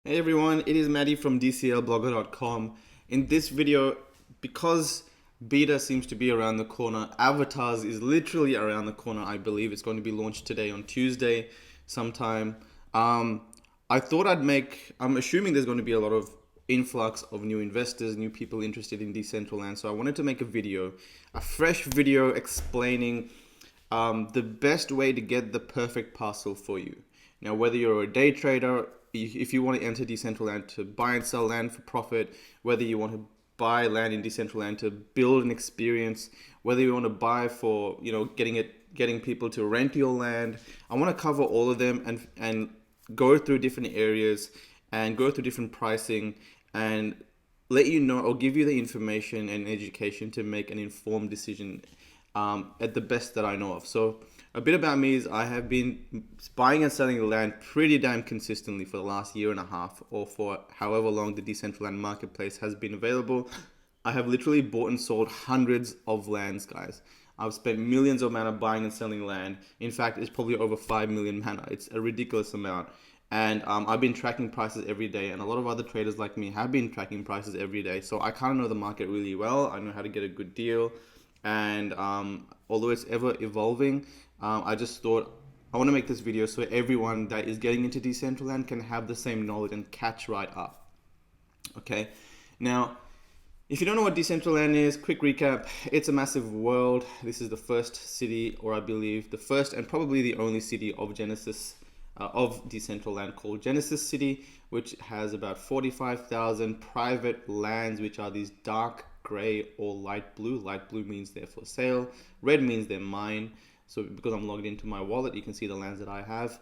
Hey everyone, it is Maddie from DCLblogger.com. In this video, because beta seems to be around the corner, avatars is literally around the corner. I believe it's going to be launched today on Tuesday sometime. I thought I'm assuming there's going to be a lot of influx of new investors, new people interested in Decentraland. So I wanted to make a fresh video explaining the best way to get the perfect parcel for you. Now, whether you're a day trader, if you want to enter Decentraland to buy and sell land for profit, whether you want to buy land in Decentraland to build an experience, whether you want to buy for, getting people to rent your land, I want to cover all of them and go through different areas and go through different pricing and let you know or give you the information and education to make an informed decision at the best that I know of. So a bit about me is I have been buying and selling land pretty damn consistently for the last year and a half, or for however long the Decentraland marketplace has been available. I have literally bought and sold hundreds of lands, guys. I've spent millions of mana buying and selling land. In fact, it's probably over 5 million mana. It's a ridiculous amount. And I've been tracking prices every day, and a lot of other traders like me have been tracking prices every day. So I kind of know the market really well. I know how to get a good deal. And although it's ever evolving, I just thought I want to make this video so everyone that is getting into Decentraland can have the same knowledge and catch right up. Okay, now if you don't know what Decentraland is, quick recap: it's a massive world. This is the first city, or I believe the first and probably the only city of Decentraland, called Genesis City, which has about 45,000 private lands, which are these dark gray or light blue. Light blue means they're for sale. Red means they're mine. So because I'm logged into my wallet, you can see the lands that I have.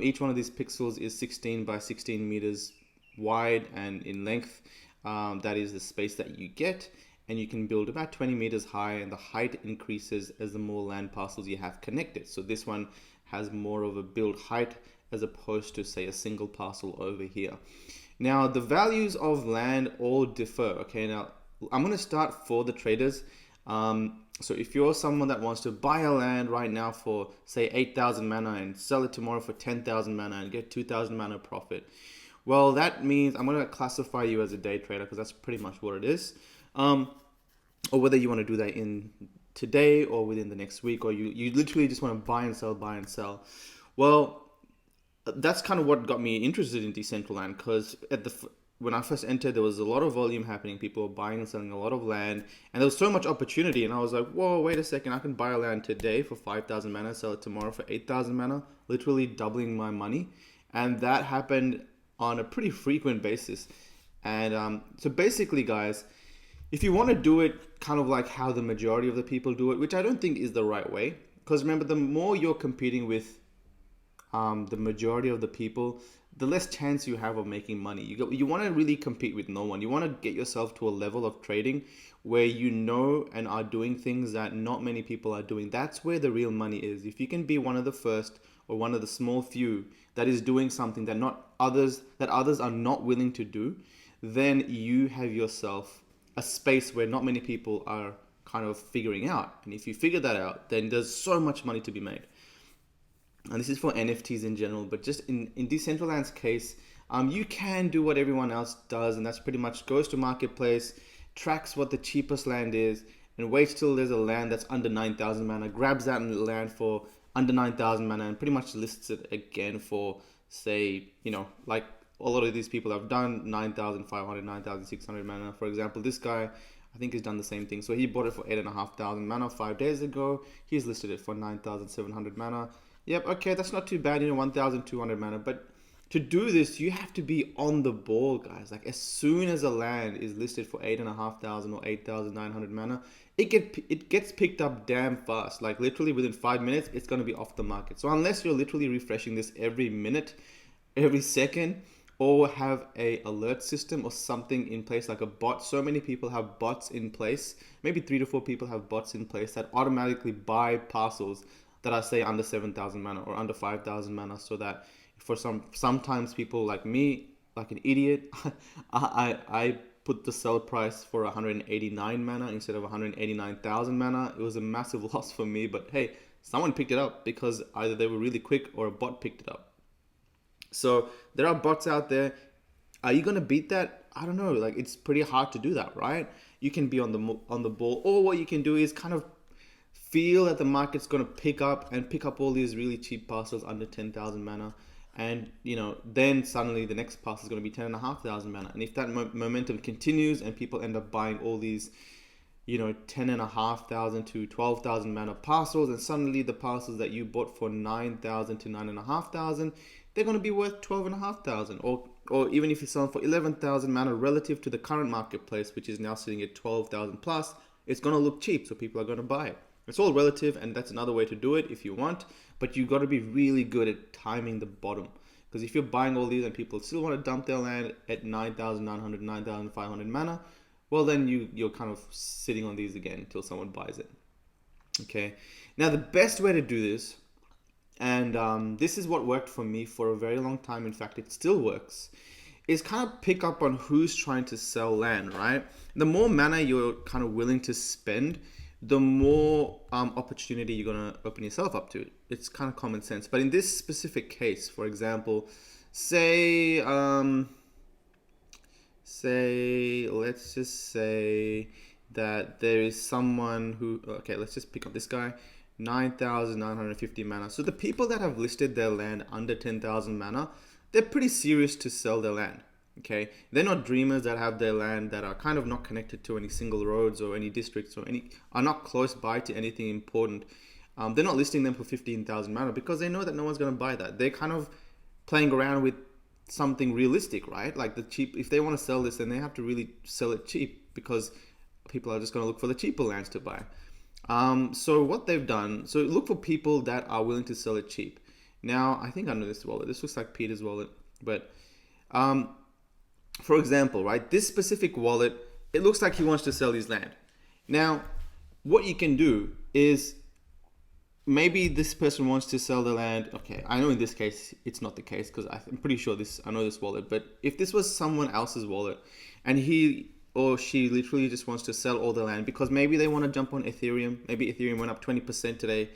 Each one of these pixels is 16 by 16 meters wide and in length. That is the space that you get. And you can build about 20 meters high, and the height increases as the more land parcels you have connected. So this one has more of a build height as opposed to, say, a single parcel over here. Now, the values of land all differ. Okay, now I'm going to start for the traders. So if you're someone that wants to buy a land right now for, say, 8,000 mana and sell it tomorrow for 10,000 mana and get 2,000 mana profit, well, that means I'm going to classify you as a day trader, because that's pretty much what it is. Or whether you want to do that in today or within the next week, or you literally just want to buy and sell. Well, that's kind of what got me interested in Decentraland, because when I first entered, there was a lot of volume happening. People were buying and selling a lot of land, and there was so much opportunity. And I was like, whoa, wait a second. I can buy a land today for 5,000 mana, sell it tomorrow for 8,000 mana, literally doubling my money. And that happened on a pretty frequent basis. And so basically, guys, if you want to do it kind of like how the majority of the people do it, which I don't think is the right way, because remember, the more you're competing with the majority of the people, the less chance you have of making money. You want to really compete with no one. You want to get yourself to a level of trading where you know and are doing things that not many people are doing. That's where the real money is. If you can be one of the first or one of the small few that is doing something that others are not willing to do, then you have yourself a space where not many people are kind of figuring out. And if you figure that out, then there's so much money to be made. And this is for NFTs in general, but just in Decentraland's case, you can do what everyone else does, and that's pretty much goes to marketplace, tracks what the cheapest land is, and waits till there's a land that's under 9,000 mana, grabs that land for under 9,000 mana, and pretty much lists it again for, say, like a lot of these people have done, 9,500, 9,600 mana. For example, this guy, I think he's done the same thing. So he bought it for 8,500 mana 5 days ago. He's listed it for 9,700 mana. Yep, okay, that's not too bad, 1,200 mana. But to do this, you have to be on the ball, guys. Like, as soon as a land is listed for 8,500 or 8,900 mana, it gets picked up damn fast. Like, literally within 5 minutes, it's going to be off the market. So unless you're literally refreshing this every minute, every second, or have a alert system or something in place, like a bot. So many people have bots in place. Maybe 3 to 4 people have bots in place that automatically buy parcels that are, say, under 7,000 mana or under 5,000 mana, so that sometimes people like me, like an idiot, I put the sell price for 189 mana instead of 189,000 mana. It was a massive loss for me, but hey, someone picked it up because either they were really quick or a bot picked it up. So there are bots out there. Are you gonna beat that? I don't know. Like, it's pretty hard to do that, right? You can be on the ball, or what you can do is kind of feel that the market's gonna pick up and pick up all these really cheap parcels under 10,000 mana, and then suddenly the next parcel is gonna be 10,500 mana, and if that momentum continues and people end up buying all these 10,500 to 12,000 mana parcels, and suddenly the parcels that you bought for 9,000 to 9,500, they're going to be worth 12,500, or even if you sell them for 11,000 mana relative to the current marketplace, which is now sitting at 12,000 plus, it's going to look cheap, so people are going to buy it. It's all relative, and that's another way to do it if you want, but you got to be really good at timing the bottom, because if you're buying all these and people still want to dump their land at 9,900, 9,500 mana, well, then you're kind of sitting on these again until someone buys it. Okay. Now, the best way to do this, and this is what worked for me for a very long time, in fact, it still works, is kind of pick up on who's trying to sell land, right? The more mana you're kind of willing to spend, the more opportunity you're going to open yourself up to. It's kind of common sense. But in this specific case, for example, let's just say that there is someone who, okay, let's just pick on this guy, 9,950 mana. So the people that have listed their land under 10,000 mana, they're pretty serious to sell their land. Okay, they're not dreamers that have their land that are kind of not connected to any single roads or any districts or are not close by to anything important. They're not listing them for 15,000 mana because they know that no one's going to buy that. They're kind of playing around with something realistic, right? Like if they want to sell this, then they have to really sell it cheap because people are just going to look for the cheaper lands to buy. So what they've done, so look for people that are willing to sell it cheap. Now, I think I know this wallet. This looks like Peter's wallet, but for example, right, this specific wallet, it looks like he wants to sell his land. Now, what you can do is maybe this person wants to sell the land. Okay, I know in this case, it's not the case because I'm pretty sure I know this wallet. But if this was someone else's wallet and he or she literally just wants to sell all the land because maybe they want to jump on Ethereum. Maybe Ethereum went up 20% today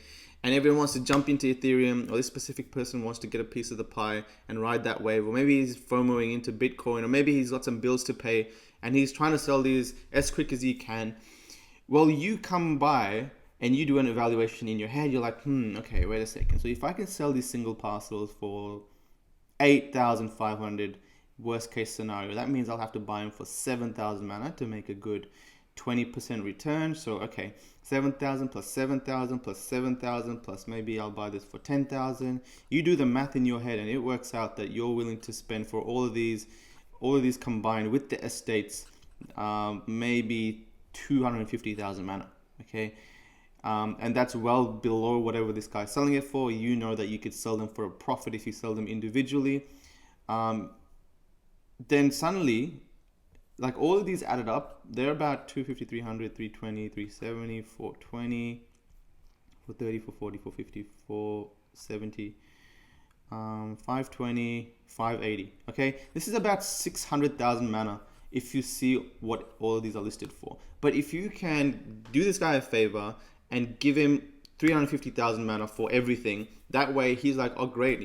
and everyone wants to jump into Ethereum, or this specific person wants to get a piece of the pie and ride that wave, or maybe he's FOMOing into Bitcoin, or maybe he's got some bills to pay and he's trying to sell these as quick as he can. Well, you come by and you do an evaluation in your head. You're like, okay, wait a second. So if I can sell these single parcels for 8,500, worst case scenario, that means I'll have to buy them for 7,000 mana to make a good 20% return. So, okay, 7,000 plus 7,000 plus 7,000 plus maybe I'll buy this for 10,000. You do the math in your head and it works out that you're willing to spend for all of these combined with the estates, maybe 250,000 mana. Okay. And that's well below whatever this guy's selling it for. You know that you could sell them for a profit if you sell them individually. Then suddenly, like all of these added up, they're about 250, 300, 320, 370, 420, 430, 440, 450, 470, 520, 580. Okay, this is about 600,000 mana if you see what all of these are listed for. But if you can do this guy a favor and give him 350,000 mana for everything, that way he's like, oh great,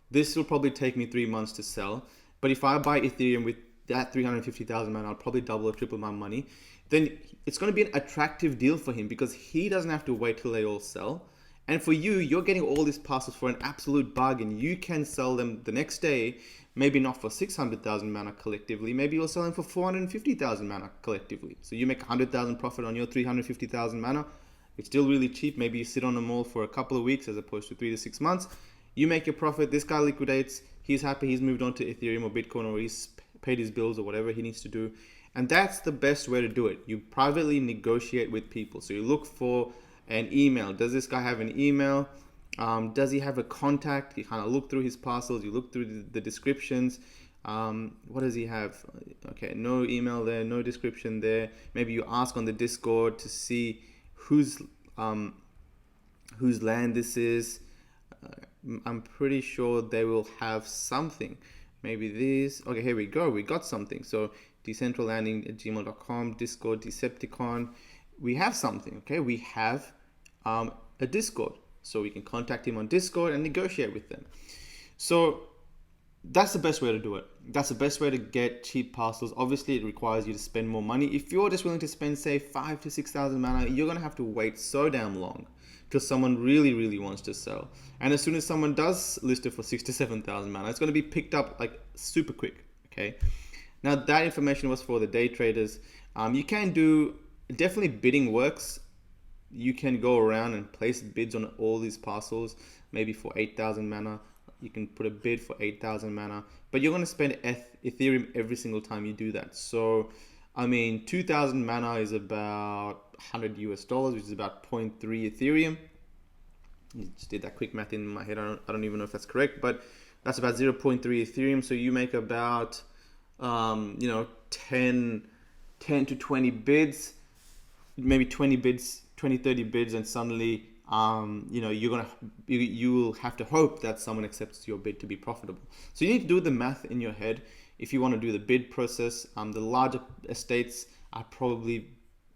this will probably take me 3 months to sell. But if I buy Ethereum with that 350,000 mana, I'll probably double or triple my money. Then it's going to be an attractive deal for him because he doesn't have to wait till they all sell. And for you, you're getting all these parcels for an absolute bargain. You can sell them the next day, maybe not for 600,000 mana collectively. Maybe you'll sell them for 450,000 mana collectively. So you make 100,000 profit on your 350,000 mana. It's still really cheap. Maybe you sit on them all for a couple of weeks as opposed to 3 to 6 months. You make your profit. This guy liquidates. He's happy. He's moved on to Ethereum or Bitcoin, or he's paid his bills or whatever he needs to do. And that's the best way to do it. You privately negotiate with people. So you look for an email. Does this guy have an email? Does he have a contact? You kind of look through his parcels. You look through the descriptions. What does he have? Okay, no email there, no description there. Maybe you ask on the Discord to see whose land this is. I'm pretty sure they will have something. Maybe this. Okay, here we go. We got something. So decentralanding@gmail.com, Discord, Decepticon. We have something. Okay, we have a Discord. So we can contact him on Discord and negotiate with them. So that's the best way to do it. that's the best way to get cheap parcels. Obviously, it requires you to spend more money. If you're just willing to spend, say, 5 to 6,000 mana, you're gonna have to wait so damn long till someone really, really wants to sell. And as soon as someone does list it for 6 to 7,000 mana, it's gonna be picked up like super quick. Okay. Now that information was for the day traders. You can do definitely bidding works. You can go around and place bids on all these parcels, maybe for 8,000 mana. You can put a bid for 8,000 mana, but you're going to spend Ethereum every single time you do that. So, I mean, 2,000 mana is about 100 US dollars, which is about 0.3 Ethereum. Just did that quick math in my head. I don't even know if that's correct, but that's about 0.3 Ethereum. So you make about, 10 to 20 bids, maybe 20 bids, 20, 30 bids, and suddenly you will have to hope that someone accepts your bid to be profitable. So you need to do the math in your head if you want to do the bid process. The larger estates are probably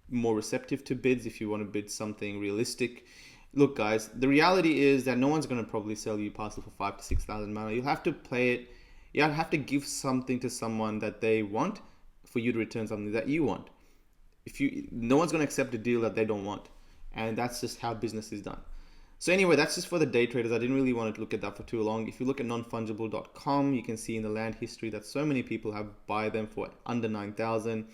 more receptive to bids if you want to bid something realistic. Look, guys, the reality is that no one's going to probably sell you a parcel for 5 to 6,000 mana. You'll have to play it. You have to give something to someone that they want for you to return something that you want. No one's going to accept a deal that they don't want. And that's just how business is done. So anyway, that's just for the day traders. I didn't really want to look at that for too long. If you look at nonfungible.com, you can see in the land history that so many people have buy them for under 9,000.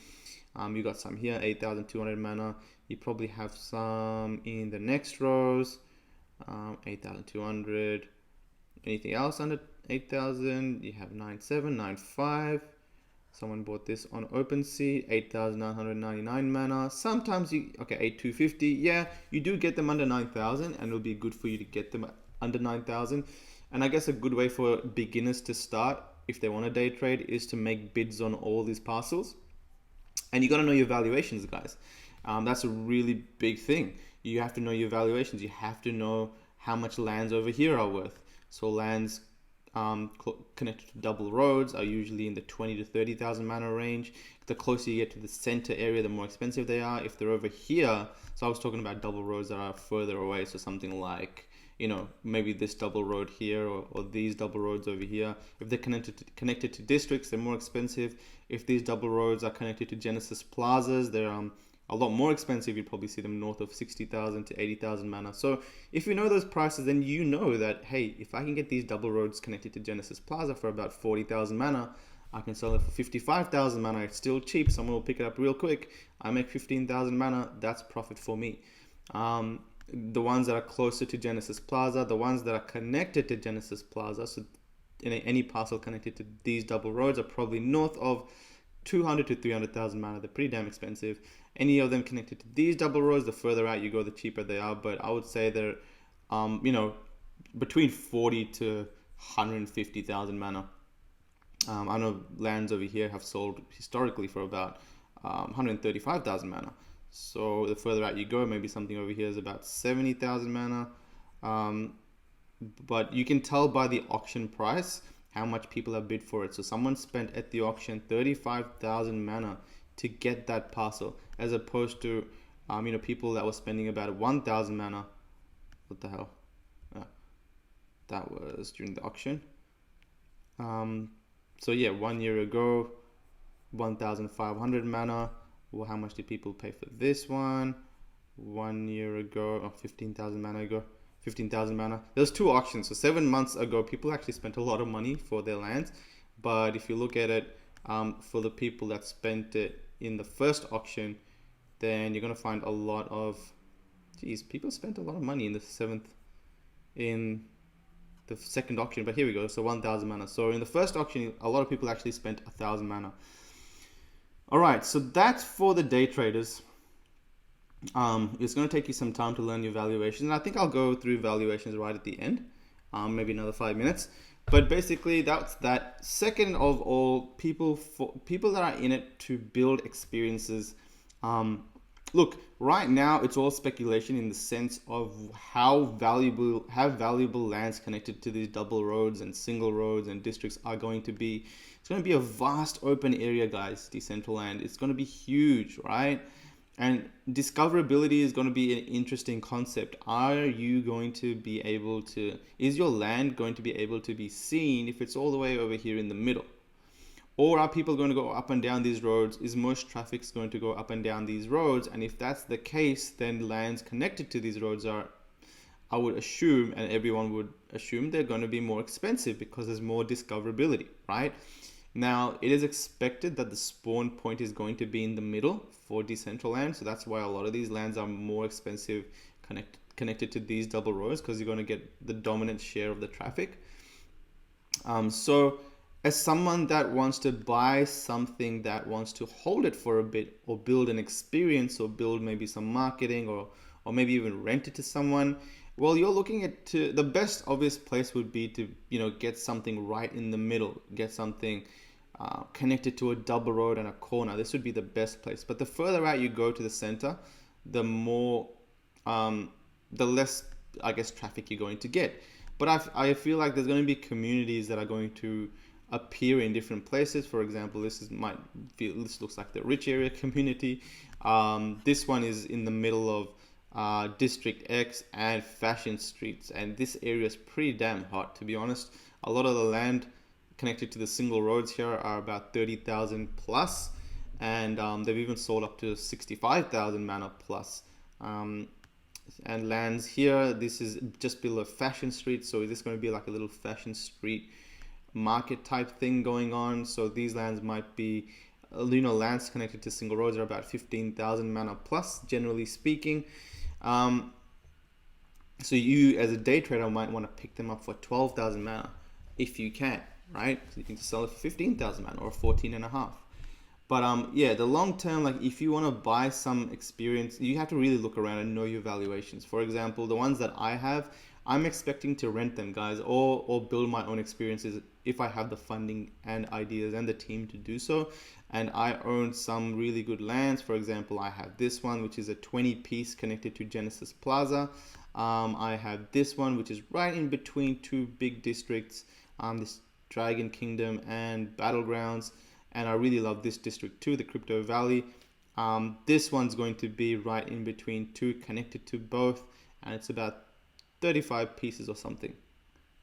You got some here, 8,200 mana. You probably have some in the next rows, 8,200. Anything else under 8,000? You have 9.7, 9.5. Someone bought this on OpenSea, 8,999 mana. Sometimes 8,250. Yeah, you do get them under 9,000, and it'll be good for you to get them under 9,000. And I guess a good way for beginners to start, if they want to day trade, is to make bids on all these parcels. And you got to know your valuations, guys. That's a really big thing. You have to know your valuations. You have to know how much lands over here are worth. So lands connected to double roads are usually in the 20 to 30,000 mana range. The closer you get to the center area, the more expensive they are. If they're over here, so I was talking about double roads that are further away, so something like, maybe this double road here or these double roads over here. If they're connected to districts, they're more expensive. If these double roads are connected to Genesis plazas, they're a lot more expensive. You'd probably see them north of 60,000 to 80,000 mana. So if you know those prices, then you know that, hey, if I can get these double roads connected to Genesis Plaza for about 40,000 mana, I can sell it for 55,000 mana. It's still cheap. Someone will pick it up real quick. I make 15,000 mana. That's profit for me. The ones that are closer to Genesis Plaza, the ones that are connected to Genesis Plaza, so any parcel connected to these double roads are probably north of 200 to 300,000 mana. They're pretty damn expensive. Any of them connected to these double roads, the further out you go, the cheaper they are. But I would say they're, between 40 to 150,000 mana. I know lands over here have sold historically for about 135,000 mana. So the further out you go, maybe something over here is about 70,000 mana. But you can tell by the auction price how much people have bid for it. So someone spent at the auction 35,000 mana to get that parcel, as opposed to people that were spending about 1,000 mana. What the hell? That was during the auction. So yeah, 1 year ago, 1,500 mana. Well, how much did people pay for this one? 1 year ago, 15,000 mana ago. 15,000 mana. There was 2 auctions. So 7 months ago, people actually spent a lot of money for their lands. But if you look at it, for the people that spent it in the first auction, then you're going to find a lot of, people spent a lot of money in the second auction. But here we go. So 1,000 mana. So in the first auction, a lot of people actually spent 1,000 mana. All right. So that's for the day traders. It's going to take you some time to learn your valuations, and I think I'll go through valuations right at the end, maybe another 5 minutes. But basically, that's that. Second of all, people that are in it to build experiences. Look, right now it's all speculation in the sense of how valuable lands connected to these double roads and single roads and districts are going to be. It's going to be a vast open area, guys. Decentraland. It's going to be huge, right? And discoverability is going to be an interesting concept. Is your land going to be able to be seen if it's all the way over here in the middle? Or are people going to go up and down these roads? Is most traffic going to go up and down these roads? And if that's the case, then lands connected to these roads are, I would assume, and everyone would assume, they're going to be more expensive because there's more discoverability, right? Now, it is expected that the spawn point is going to be in the middle for Decentraland, so that's why a lot of these lands are more expensive connected to these double roads, because you're going to get the dominant share of the traffic. So as someone that wants to buy something, that wants to hold it for a bit, or build an experience, or build maybe some marketing, or maybe even rent it to someone, well, you're looking at the best obvious place would be to, get something right in the middle, get something connected to a double road and a corner. This would be the best place. But the further out you go to the center, the more, the less, I guess, traffic you're going to get. But I feel like there's going to be communities that are going to appear in different places. For example, this looks like the rich area community. This one is in the middle of District X and Fashion Streets, and this area is pretty damn hot, to be honest. A lot of the land connected to the single roads here are about 30,000 plus, and they've even sold up to 65,000 mana plus. And lands here, this is just below Fashion Street, so is this going to be like a little Fashion Street market type thing going on? So these lands might be, lands connected to single roads are about 15,000 mana plus, generally speaking. So you as a day trader might want to pick them up for 12,000 mana if you can, right? So you can sell it for 15,000 mana or 14 and a half. But yeah, the long term, like if you want to buy some experience, you have to really look around and know your valuations. For example, the ones that I have, I'm expecting to rent them, guys, or build my own experiences if I have the funding and ideas and the team to do so. And I own some really good lands. For example, I have this one, which is a 20 piece connected to Genesis Plaza. I have this one, which is right in between two big districts, this Dragon Kingdom and Battlegrounds. And I really love this district too, the Crypto Valley. This one's going to be right in between two, connected to both, and it's about 35 pieces or something.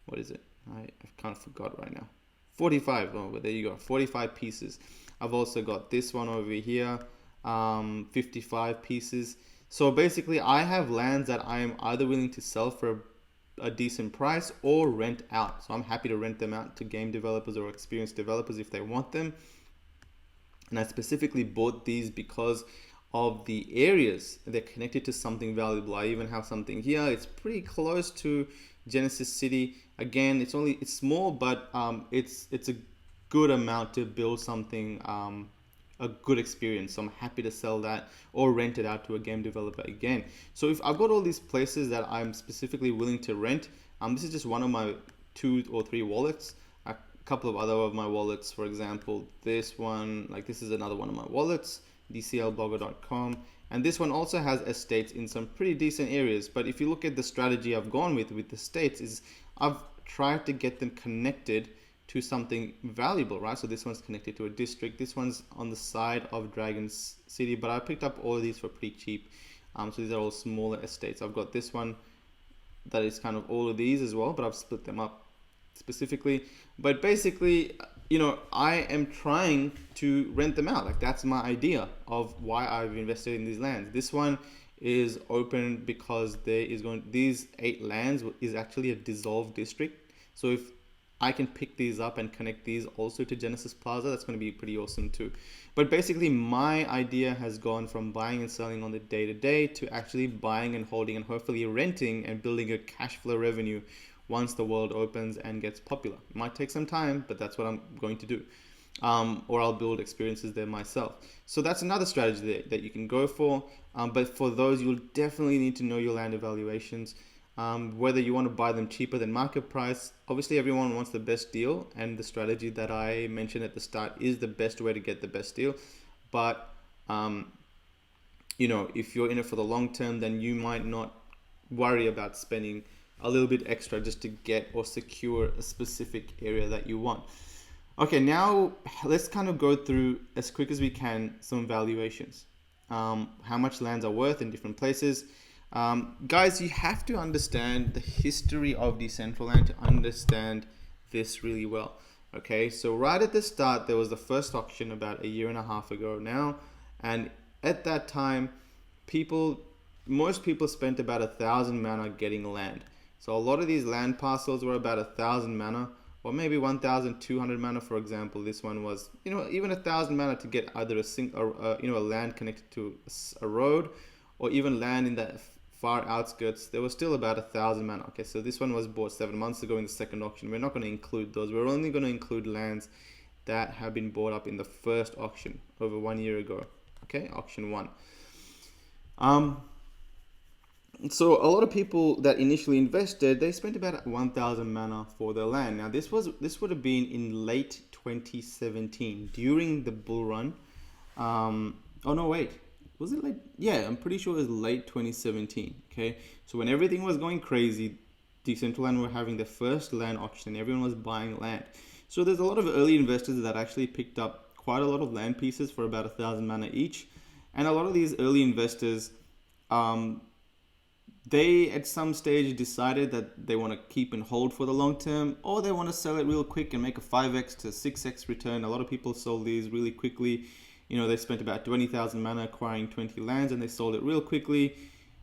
What is it? I kind of forgot right now. 45. Oh, but there you go. 45 pieces. I've also got this one over here, 55 pieces. So basically, I have lands that I am either willing to sell for a decent price or rent out. So I'm happy to rent them out to game developers or experienced developers if they want them. And I specifically bought these because of the areas. They're connected to something valuable. I even have something here. It's pretty close to Genesis City. Again, it's small, but it's a good amount to build something, a good experience. So I'm happy to sell that or rent it out to a game developer again. So if I've got all these places that I'm specifically willing to rent, this is just one of my 2 or 3 wallets. A couple of other of my wallets, for example, this one, like this is another one of my wallets, dclblogger.com. And this one also has estates in some pretty decent areas. But if you look at the strategy I've gone with the states, is I've tried to get them connected to something valuable, right? So this one's connected to a district. This one's on the side of Dragon City, but I picked up all of these for pretty cheap. So these are all smaller estates. I've got this one that is kind of all of these as well, but I've split them up specifically. But basically, I am trying to rent them out. Like that's my idea of why I've invested in these lands. This one is open because these 8 lands is actually a dissolved district. So if I can pick these up and connect these also to Genesis Plaza, that's going to be pretty awesome too. But basically my idea has gone from buying and selling on the day-to-day to actually buying and holding and hopefully renting and building a cash flow revenue once the world opens and gets popular. It might take some time, but that's what I'm going to do. Or I'll build experiences there myself. So that's another strategy that you can go for. But for those, you'll definitely need to know your land evaluations. Whether you want to buy them cheaper than market price. Obviously, everyone wants the best deal, and the strategy that I mentioned at the start is the best way to get the best deal. But if you're in it for the long term, then you might not worry about spending a little bit extra just to get or secure a specific area that you want. Okay, now let's kind of go through as quick as we can some valuations. How much lands are worth in different places. Guys, you have to understand the history of Decentraland to understand this really well. Okay, so right at the start, there was the first auction about a year and a half ago now, and at that time, people, most people spent about 1,000 mana getting land. So a lot of these land parcels were about 1,000 mana, or maybe 1,200 mana, for example. This one was, even 1,000 mana to get either a land connected to a road, or even land in the far outskirts. There was still about 1,000 mana. Okay, so this one was bought 7 months ago in the second auction. We're not going to include those. We're only going to include lands that have been bought up in the first auction over 1 year ago. Okay, auction one. So a lot of people that initially invested, they spent about 1,000 mana for their land. Now this would have been in late 2017 during the bull run. Oh no, wait. Was it late? Yeah, I'm pretty sure it was late 2017. Okay, so when everything was going crazy, Decentraland were having their first land auction. Everyone was buying land. So there's a lot of early investors that actually picked up quite a lot of land pieces for about 1,000 mana each. And a lot of these early investors, they at some stage decided that they want to keep and hold for the long term, or they want to sell it real quick and make a 5x to 6x return. A lot of people sold these really quickly. They spent about 20,000 mana acquiring 20 lands, and they sold it real quickly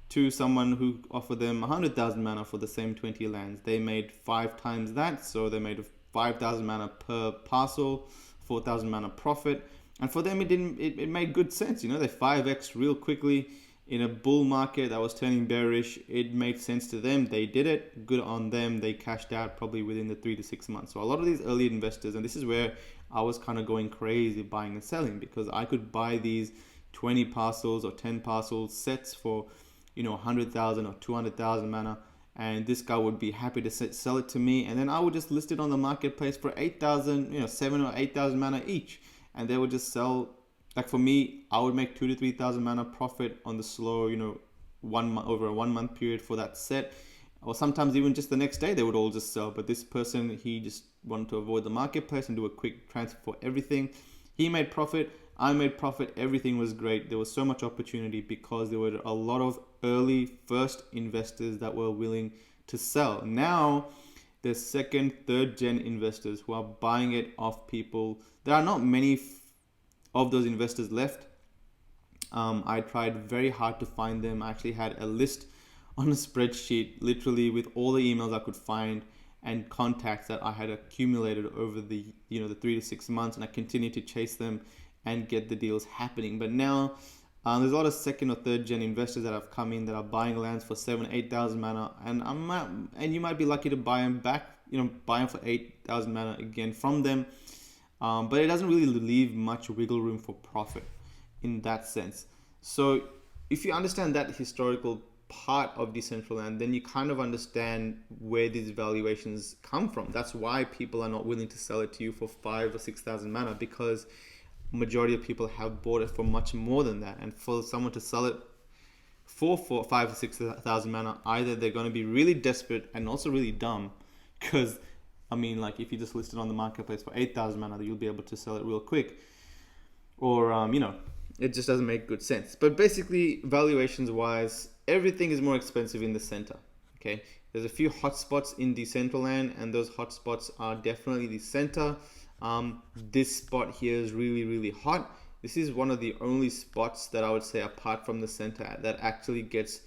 to someone who offered them 100,000 mana for the same 20 lands. They made 5 times that, so they made 5,000 mana per parcel, 4,000 mana profit. And for them, it made good sense. They 5x real quickly in a bull market that was turning bearish. It made sense to them. They did it. Good on them. They cashed out probably within the 3 to 6 months. So a lot of these early investors, and this is where I was kind of going crazy buying and selling, because I could buy these 20 parcels or 10 parcels sets for 100,000 or 200,000 mana, and this guy would be happy to sell it to me, and then I would just list it on the marketplace for 8,000, 7 or 8,000 mana each, and they would just sell. Like for me, I would make 2 to 3,000 mana profit on the slow, over a 1 month period for that set. Or sometimes even just the next day, they would all just sell. But this person, he just wanted to avoid the marketplace and do a quick transfer for everything. He made profit. I made profit. Everything was great. There was so much opportunity because there were a lot of early first investors that were willing to sell. Now, there's second, third gen investors who are buying it off people. There are not many of those investors left. I tried very hard to find them. I actually had a list on a spreadsheet, literally with all the emails I could find and contacts that I had accumulated over the 3 to 6 months, and I continued to chase them and get the deals happening. But now there's a lot of second or third gen investors that have come in that are buying lands for 7,000-8,000 mana, and you might be lucky to buy them back, buy them for 8,000 mana again from them. But it doesn't really leave much wiggle room for profit in that sense. So if you understand that historical part of Decentraland, then you kind of understand where these valuations come from. That's why people are not willing to sell it to you for 5,000 or 6,000 mana, because majority of people have bought it for much more than that. And for someone to sell it for 5,000 or 6,000 mana, either they're going to be really desperate and also really dumb, because if you just list it on the marketplace for 8,000 mana, you'll be able to sell it real quick. Or, it just doesn't make good sense. But basically, valuations wise, everything is more expensive in the center. Okay, there's a few hotspots in Decentraland, and those hotspots are definitely the center. This spot here is really, really hot. This is one of the only spots that I would say, apart from the center, that actually gets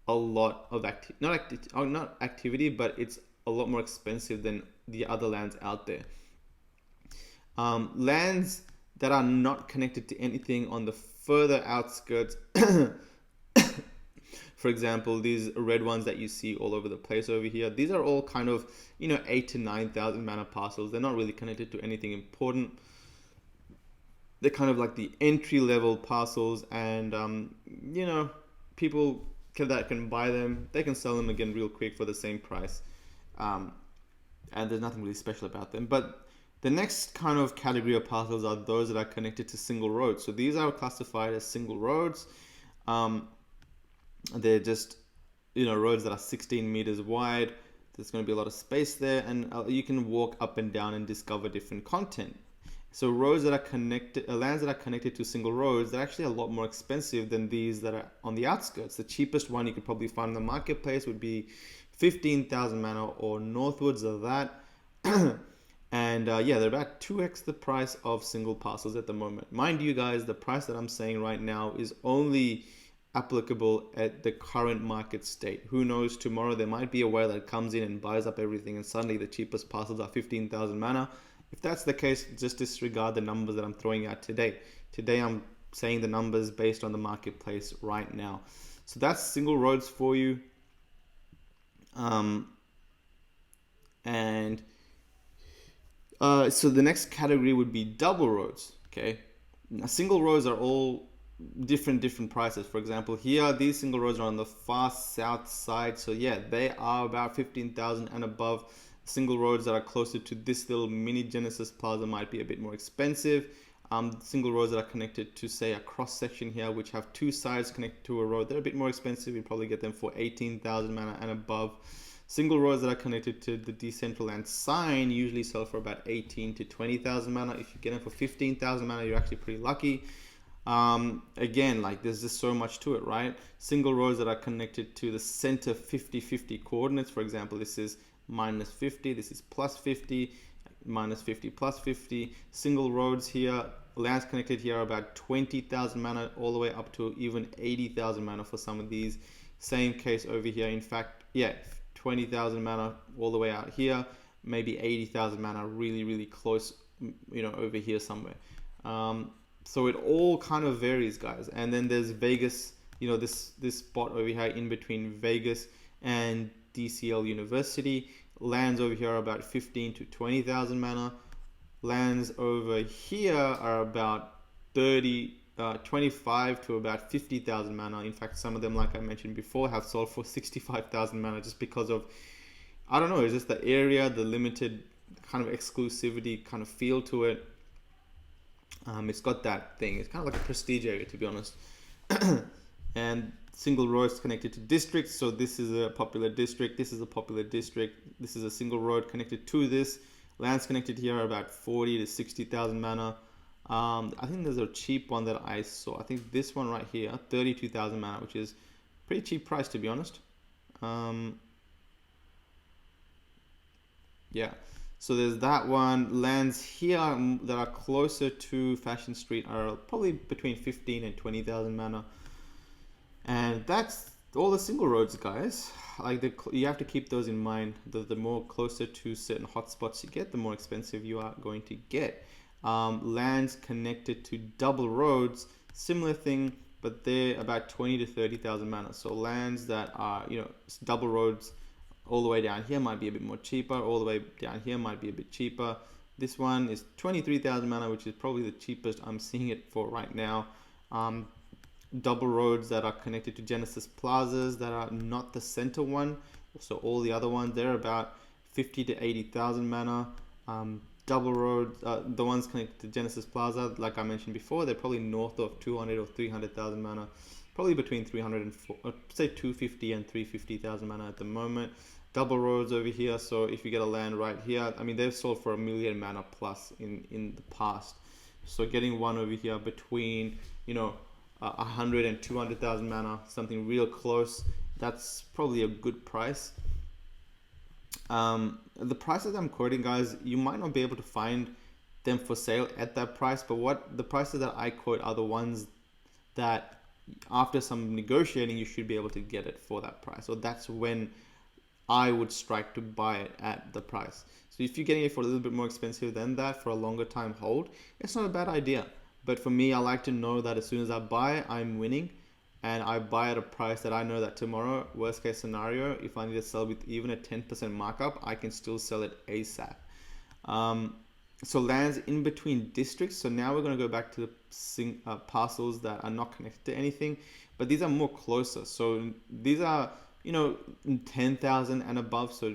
a lot of not activity, but it's a lot more expensive than the other lands out there. Lands that are not connected to anything on the further outskirts, for example, these red ones that you see all over the place over here, these are all kind of 8,000 to 9,000 mana parcels. They're not really connected to anything important. They're kind of like the entry level parcels, and people that can buy them, they can sell them again real quick for the same price. And there's nothing really special about them. But the next kind of category of parcels are those that are connected to single roads. So these are classified as single roads. They're just roads that are 16 meters wide. There's going to be a lot of space there, and you can walk up and down and discover different content. So roads that are connected, lands that are connected to single roads, they're actually a lot more expensive than these that are on the outskirts. The cheapest one you could probably find in the marketplace would be 15,000 mana or northwards of that. And yeah, they're about 2x the price of single parcels at the moment. Mind you guys, the price that I'm saying right now is only applicable at the current market state. Who knows, tomorrow there might be a whale that comes in and buys up everything and suddenly the cheapest parcels are 15,000 mana. If that's the case, just disregard the numbers that I'm throwing out today. Today I'm saying the numbers based on the marketplace right now. So that's single roads for you. And so the next category would be double roads. Okay, now, single roads are all different prices. For example, here these single roads are on the far south side, so yeah, they are about 15,000 and above. Single roads that are closer to this little mini Genesis Plaza might be a bit more expensive. Single roads that are connected to, say, a cross section here, which have two sides connected to a road, they're a bit more expensive. You probably get them for 18,000 mana and above. Single roads that are connected to the Decentraland sign usually sell for about 18 to 20,000 mana. If you get them for 15,000 mana, you're actually pretty lucky. Again, like there's just so much to it, right? Single roads that are connected to the center 50-50 coordinates. For example, this is minus 50, this is plus 50, minus 50, plus 50. Single roads here, lands connected here are about 20,000 mana all the way up to even 80,000 mana for some of these. Same case over here. In fact, yeah, 20,000 mana all the way out here, maybe 80,000 mana really close, you know, over here somewhere. So it all kind of varies, guys. And then there's Vegas, you know, this spot over here in between Vegas and DCL University. Lands over here are about 15 to 20,000 mana. Lands over here are about 25 to about 50,000 mana. In fact, some of them, like I mentioned before, have sold for 65,000 mana just because of, I don't know, it's just the area, the limited kind of exclusivity kind of feel to it. It's got that thing. It's kind of like a prestige area, to be honest. And single roads connected to districts. So this is a popular district. This is a popular district. This is a single road connected to this. Lands connected here are about 40 to 60,000 mana. I think there's a cheap one that I saw. I think this one right here, 32,000 mana, which is pretty cheap price, to be honest. Yeah. So there's that one. Lands here that are closer to Fashion Street are probably between 15 and 20,000 mana. And that's all the single roads, guys. Like you have to keep those in mind. The more closer to certain hotspots you get, the more expensive you are going to get. Lands connected to double roads, similar thing, but they're about 20 to 30,000 mana. So lands that are, you know, double roads all the way down here might be a bit more cheaper. All the way down here might be a bit cheaper. This one is 23,000 mana, which is probably the cheapest I'm seeing it for right now. Double roads that are connected to Genesis Plazas that are not the center one. So all the other ones, they're about 50 to 80,000 mana. Double roads, the ones connected to Genesis Plaza, like I mentioned before, they're probably north of 200 or 300,000 mana. Probably between 300 and say 250 and 350,000 mana at the moment. Double roads over here, so if you get a land right here, I mean, they've sold for 1 million mana plus in the past. So getting one over here between, you know, 100 and 200,000 mana, something real close, that's probably a good price. The prices I'm quoting, guys, you might not be able to find them for sale at that price, but what the prices that I quote are the ones that after some negotiating you should be able to get it for that price. So that's when I would strike to buy it at the price. So if you're getting it for a little bit more expensive than that for a longer time hold, it's not a bad idea. But for me, I like to know that as soon as I buy, I'm winning, and I buy at a price that I know that tomorrow, worst case scenario, if I need to sell with even a 10% markup, I can still sell it ASAP. So lands in between districts. So now we're going to go back to the parcels that are not connected to anything, but these are more closer. So these are, you know, 10,000 and above. So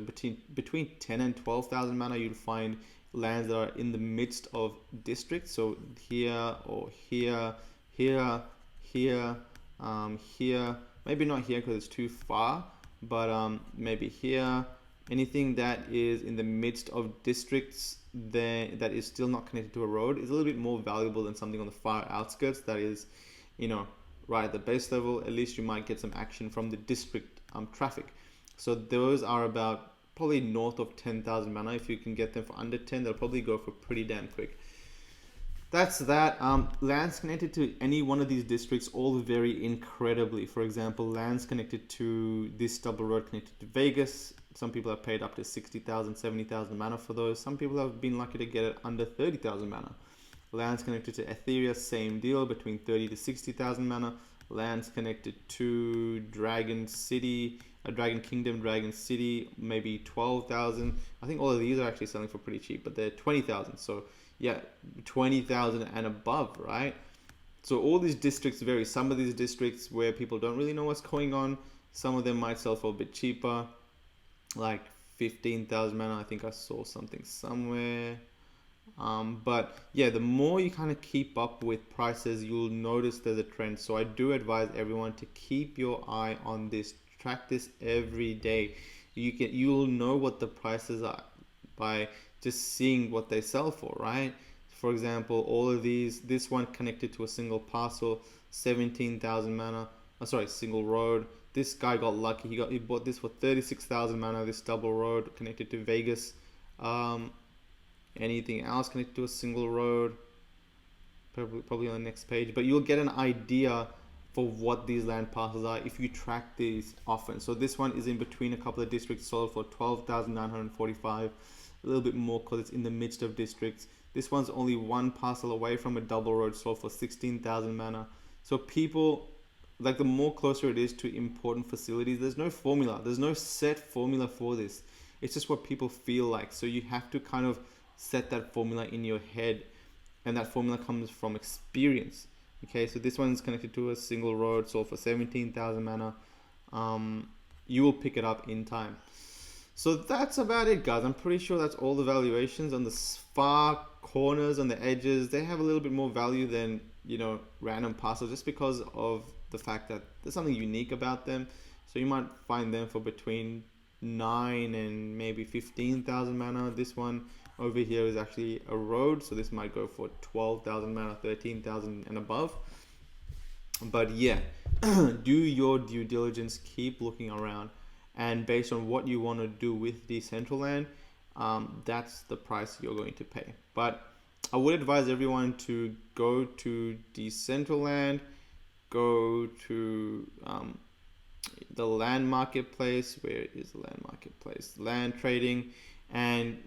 between 10 and 12,000 mana, you'll find lands that are in the midst of districts. So here or here, here, here, here, maybe not here because it's too far, but maybe here. Anything that is in the midst of districts that is still not connected to a road is a little bit more valuable than something on the far outskirts that is, you know, right at the base level. At least you might get some action from the district traffic. So those are about probably north of 10,000 mana. If you can get them for under 10, they'll probably go for pretty damn quick. That's that. Lands connected to any one of these districts all vary incredibly. For example, lands connected to this double road connected to Vegas. Some people have paid up to 60,000, 70,000 mana for those. Some people have been lucky to get it under 30,000 mana. Lands connected to Etheria, same deal, between 30 to 60,000 mana. Lands connected to Dragon City, Dragon Kingdom, Dragon City, maybe 12,000. I think all of these are actually selling for pretty cheap, but they're 20,000. So yeah, 20,000 and above, right? So all these districts vary. Some of these districts where people don't really know what's going on, some of them might sell for a bit cheaper, like 15,000 mana. I think I saw something somewhere. But yeah, the more you kind of keep up with prices, you'll notice there's a trend. So I do advise everyone to keep your eye on this, track this every day. You'll know what the prices are by just seeing what they sell for, right? For example, all of these, this one connected to a single parcel, 17,000 mana. Single road. This guy got lucky. He bought this for 36,000 mana. This double road connected to Vegas. Anything else connected to a single road? Probably on the next page. But you'll get an idea for what these land parcels are if you track these often. So this one is in between a couple of districts, sold for 12,945. A little bit more because it's in the midst of districts. This one's only one parcel away from a double road, sold for 16,000 mana. So people, like, the more closer it is to important facilities, there's no formula. There's no set formula for this. It's just what people feel like. So you have to kind of set that formula in your head, and that formula comes from experience. Okay, so this one's connected to a single road, sold for 17,000 mana. You will pick it up in time. So that's about it, guys. I'm pretty sure that's all the valuations. On the far corners, on the edges, they have a little bit more value than, random parcels, just because of the fact that there's something unique about them. So you might find them for between 9 and maybe 15,000 mana. This one over here is actually a road, so this might go for 12,000 mana, 13,000 and above. But yeah, do your due diligence, keep looking around, and based on what you want to do with Decentraland, that's the price you're going to pay. But I would advise everyone to go to Decentraland, go to the land marketplace. Where is the land marketplace? Land trading, and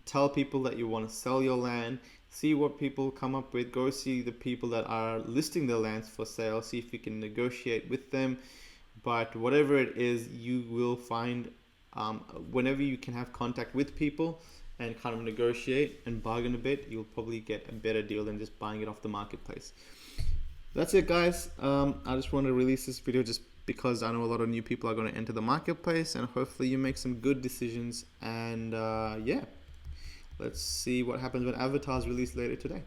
tell people that you want to sell your land. See what people come up with. Go see the people that are listing their lands for sale. See if you can negotiate with them. But whatever it is, you will find, whenever you can have contact with people and kind of negotiate and bargain a bit, you'll probably get a better deal than just buying it off the marketplace. That's it, guys. I just want to release this video just because I know a lot of new people are going to enter the marketplace, and hopefully you make some good decisions. And yeah, let's see what happens when avatars release later today.